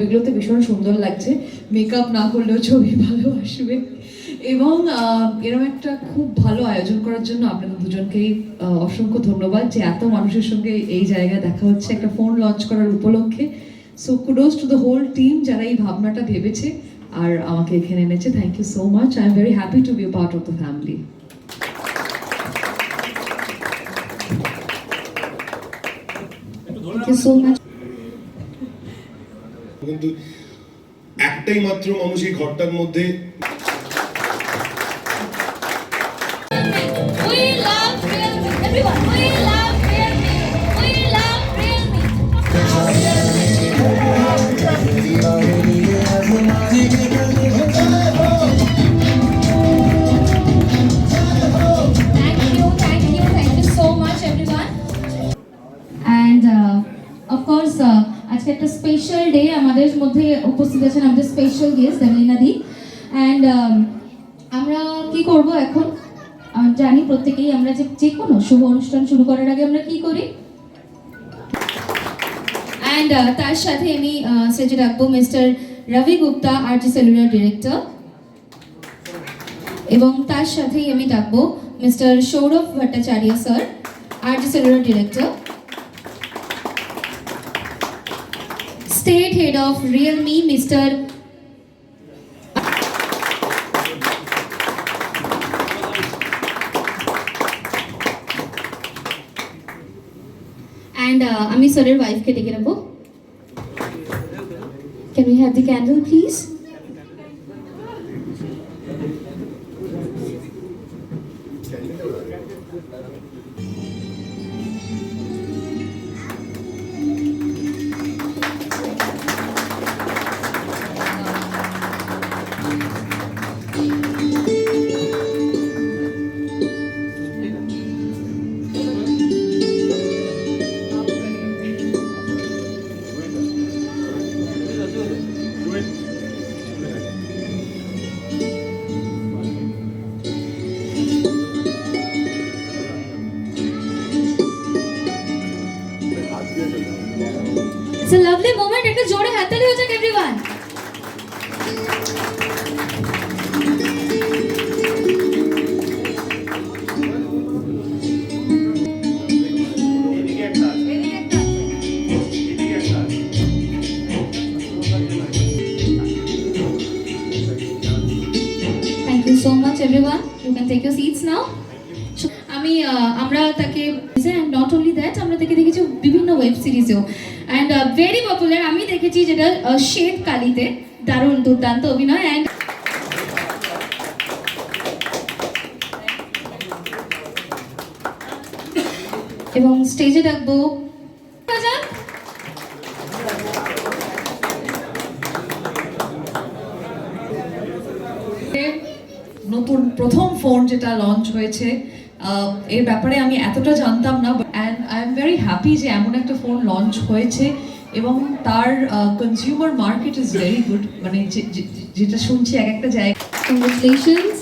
ছবিগুলোতে ভীষণ সুন্দর লাগছে, মেকআপ না করলেও ছবি ভালো আসবে। এবং এরকম একটা খুব ভালো আয়োজন করার জন্য আপনাদের দুজনকেই অসংখ্য ধন্যবাদ যে এত মানুষের সঙ্গে এই জায়গায় দেখা হচ্ছে একটা ফোন লঞ্চ করার উপলক্ষে। So kudos to the whole team যারা এই ভাবনাটা ভেবেছে আর আমাকে এখানে এনেছে। Thank you so much. I am very happy to be part of the family. Thank you so much. কিন্তু একটাই মাত্র মানুষ এই ঘরটার মধ্যে আজকে একটা স্পেশাল ডে, আমাদের মধ্যে উপস্থিত আছেন আমাদের special guest Debolina di. And আমরা কি করব এখন, জানি প্রত্যেকেই আমরা যে কোনো শুভ অনুষ্ঠান শুরু করার আগে আমরা কি করি। অ্যান্ড তার সাথে আমি স্টেজে রাখবো মিস্টার রবি গুপ্তা, আরজি সেলুলার ডিরেক্টর, এবং তার সাথেই আমি ডাকবো mister Sourav Bhattacharya sir, RG cellular director, State Head of Realme, Mr. And আমি স্যারের ওয়াইফকে ডেকে নেব। Can we have the candle, please? It's a lovely moment. Ekta jore hathali ho jak everyone. Thank you so much everyone. You can take your seats now. আমরা তাকে not only that, আমরা তাকে দেখেছি বিভিন্ন ওয়েব সিরিজেও, and very popular. আমি দেখেছি যেটা শেড কালিতে, দারুণ দুর্দান্ত অভিনয়। অ্যান্ড এবং স্টেজে ডাকবো নতুন প্রথম ফোন যেটা লঞ্চ হয়েছে, এর ব্যাপারে আমি এতটা জানতাম না, and I am very happy যে এমন একটা ফোন লঞ্চ হয়েছে এবং তার consumer market is very good. মানে যেটা শুনছি এক একটা জায়গায়। কংগ্রেচুলেশনস,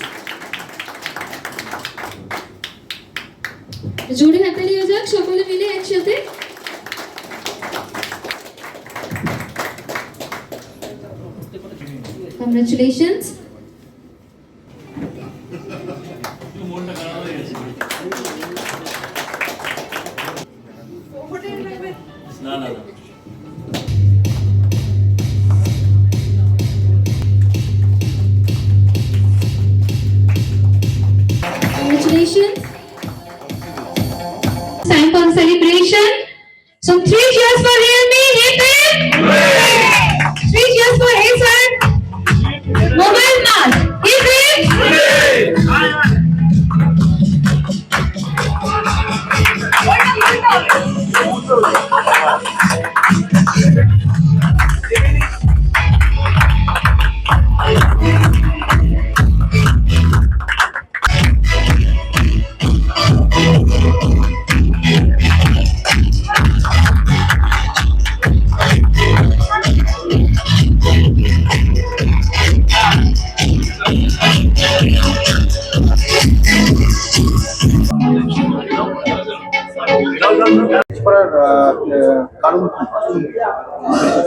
জোরে হাততালি হয়ে যাক সকলে মিলে একসাথে। কংগ্রেচুলেশনস। না না Congratulations. Time for celebration. So 3 cheers for Realme. Hip hip. 3 cheers for Acer. Mobile Mart. Hip hip.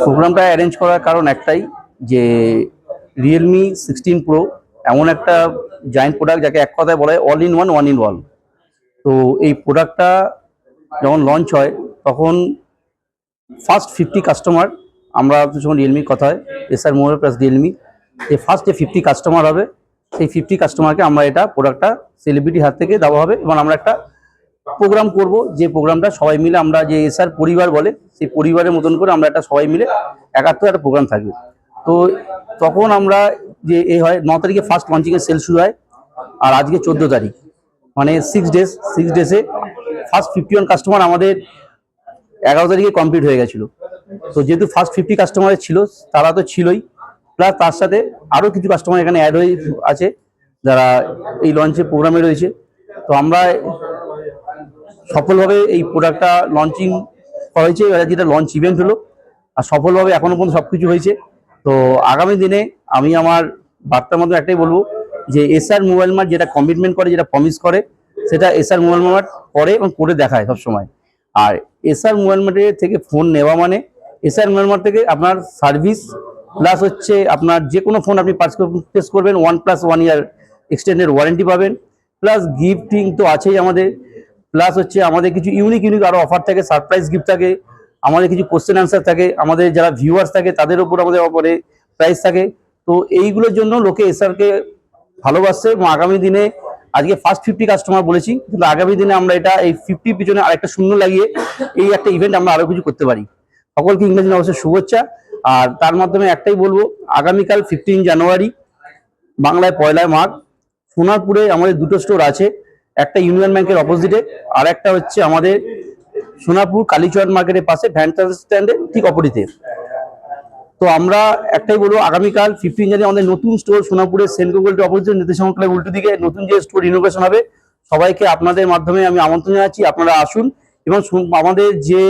প্রোগ্রামটা অ্যারেঞ্জ করার কারণ একটাই যে রিয়েলমি 16 প্রো এমন একটা জায়েন্ট প্রোডাক্ট যাকে এক কথায় বলা হয় অল ইন ওয়ান। তো এই প্রোডাক্টটা যখন লঞ্চ হয় তখন ফার্স্ট 50 কাস্টমার, আমরা যখন রিয়েলমির কথা হয় এসআর মোবাইল প্লাস রিয়েলমি, যে ফার্স্ট যে 50 কাস্টমার হবে সেই 50 কাস্টমারকে আমরা এটা প্রোডাক্টটা সেলিব্রিটি হাত থেকে দেওয়া হবে এবং আমরা একটা প্রোগ্রাম করব, যে প্রোগ্রামটা সবাই মিলে আমরা যে এসআর পরিবার বলে সেই পরিবারের মতন করে আমরা একটা সবাই মিলে একাত্তর একটা প্রোগ্রাম থাকবে। তো তখন আমরা যে এ হয় 9 তারিখে ফার্স্ট লঞ্চিংয়ের সেল শুরু হয়, আর আজকে 14 তারিখ, মানে 6 ডেজে ফার্স্ট 51 কাস্টমার আমাদের 11 তারিখে কমপ্লিট হয়ে গেছিলো। তো যেহেতু ফার্স্ট 50 কাস্টমার ছিল তারা তো ছিলই, প্লাস তার সাথে আরও কিছু কাস্টমার এখানে অ্যাড হয়ে আছে যারা এই লঞ্চের প্রোগ্রামে রয়েছে। তো আমরা সফলভাবে এই প্রোডাক্টটা লঞ্চিং করা হয়েছে, যেটা লঞ্চ ইভেন্ট হলো, আর সফলভাবে এখনো পর্যন্ত সব কিছু হয়েছে। তো আগামী দিনে আমি আমার বার্তার মধ্যে একটাই বলবো যে এসআর মোবাইল মার্ট যেটা কমিটমেন্ট করে, যেটা প্রমিস করে, সেটা এসআর মোবাইল মার্ট করে এবং করে দেখায় সবসময়। আর এসআর মোবাইল মার্টের থেকে ফোন নেওয়া মানে এসআর মোবাইল মার্ট থেকে আপনার সার্ভিস প্লাস হচ্ছে আপনার যে কোনো ফোন আপনি পারচেস করবেন 1+1 ইয়ার এক্সটেন্ডেড ওয়ারেন্টি পাবেন, প্লাস গিফটিং তো আছেই আমাদের, প্লাস হচ্ছে আমাদের কিছু ইউনিক আরো অফার থাকে, সারপ্রাইজ গিফট থাকে, আমাদের কিছু কোশ্চেন অ্যান্সার থাকে, আমাদের যারা ভিউয়ার্স থাকে তাদের উপর আমাদের অপরে প্রাইস থাকে। তো এইগুলোর জন্য লোকে এসআরকে ভালোবাসছে এবং আগামী দিনে আজকে ফার্স্ট 50 কাস্টমার বলেছি, কিন্তু আগামী দিনে আমরা এটা এই 50 পিছনে আরেকটা শূন্য লাগিয়ে এই একটা ইভেন্ট আমরা আরো কিছু করতে পারি। সকলকে ইংরেজি অবশ্যই শুভেচ্ছা। আর তার মাধ্যমে একটাই বলবো, আগামীকাল 15 জানুয়ারি বাংলায় পয়লা মাঘ সোনারপুরে আমাদের দুটো স্টোর আছে, একটা ইউনিয়ন ব্যাংকের অপোজিটে আর একটা হচ্ছে আমাদের সোনারপুর কালীচরণ মার্কেটের পাশে ভ্যান স্ট্যান্ডের ঠিক অপোজিটে। তো আমরা একটাই বলবো, আগামীকাল 15 জানুয়ারি আমাদের নতুন স্টোর সোনারপুরের সেন্ট্রাল গোল্ডের অপোজিট নির্দেশন ক্লাবের উল্টো দিকে নতুন যে স্টোর ইনোভেশন হবে, সবাইকে আপনাদের মাধ্যমে আমি আমন্ত্রণ জানাচ্ছি, আপনারা আসুন। এবং আমাদের যে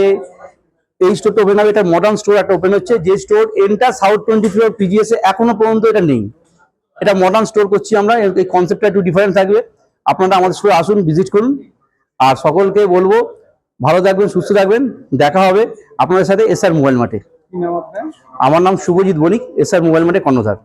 এই স্টোরটা ওপেন হবে, এটা মডার্ন স্টোর একটা ওপেন হচ্ছে, যে স্টোর এন্টার সাউথ 24 পিজিএস এ এখনো পর্যন্ত এটা নেই। এটা মডার্ন স্টোর করছি আমরা, এই কনসেপ্টটা একটু ডিফারেন্ট থাকবে। আপনারা আমাদের স্টোরে আসুন, ভিজিট করুন। আর সকলকে বলবো ভালো থাকবেন, সুস্থ থাকবেন, দেখা হবে আপনাদের সাথে এসআর মোবাইল মার্টে। আমার নাম শুভজিৎ বণিক, এসআর মোবাইল মার্টে কর্ণধার।